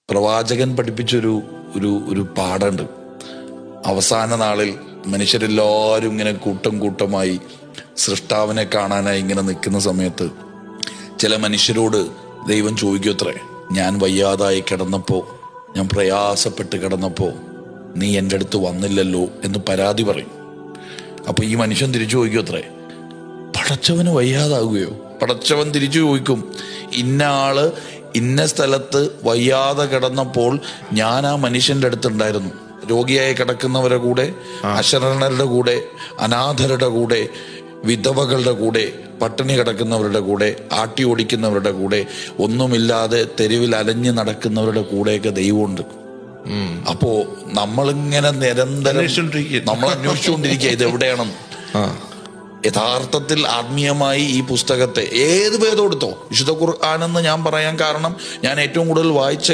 പ്രവാചകൻ പഠിപ്പിച്ചൊരു ഒരു ഒരു പാഠമുണ്ട്. അവസാന നാളിൽ മനുഷ്യരെല്ലാവരും ഇങ്ങനെ കൂട്ടം കൂട്ടമായി സൃഷ്ടാവിനെ കാണാനായി ഇങ്ങനെ നിൽക്കുന്ന സമയത്ത് ചില മനുഷ്യരോട് ദൈവം ചോദിക്കത്രേ, ഞാൻ വയ്യാതായി കിടന്നപ്പോ, ഞാൻ പ്രയാസപ്പെട്ട് കിടന്നപ്പോ നീ എൻ്റെ അടുത്ത് വന്നില്ലല്ലോ എന്ന് പരാതി പറയും. അപ്പൊ ഈ മനുഷ്യൻ തിരിച്ചു ചോദിക്കത്രേ, പടച്ചവന് വയ്യാതാകുകയോ? പടച്ചവൻ തിരിച്ചു ചോദിക്കും, ഇന്ന ആള് ഇന്ന സ്ഥലത്ത് വയ്യാതെ കിടന്നപ്പോൾ ഞാൻ ആ മനുഷ്യന്റെ അടുത്തുണ്ടായിരുന്നു. രോഗിയായി കിടക്കുന്നവരുടെ കൂടെ, അശരണരുടെ കൂടെ, അനാഥരുടെ കൂടെ, വിധവകളുടെ കൂടെ, പട്ടിണി കിടക്കുന്നവരുടെ കൂടെ, ആട്ടി ഓടിക്കുന്നവരുടെ കൂടെ, ഒന്നുമില്ലാതെ തെരുവിൽ അലഞ്ഞു നടക്കുന്നവരുടെ കൂടെയൊക്കെ ദൈവമുണ്ട്. അപ്പോ നമ്മളിങ്ങനെ നിരന്തരം നമ്മൾ അന്വേഷിച്ചുകൊണ്ടിരിക്കുക ഇതെവിടെയാണെന്ന്. യഥാർത്ഥത്തിൽ ആത്മീയമായി ഈ പുസ്തകത്തെ ഏത് ഭേദം എടുത്തോ, വിശുദ്ധ ഖുർആനെന്ന് ഞാൻ പറയാൻ കാരണം ഞാൻ ഏറ്റവും കൂടുതൽ വായിച്ച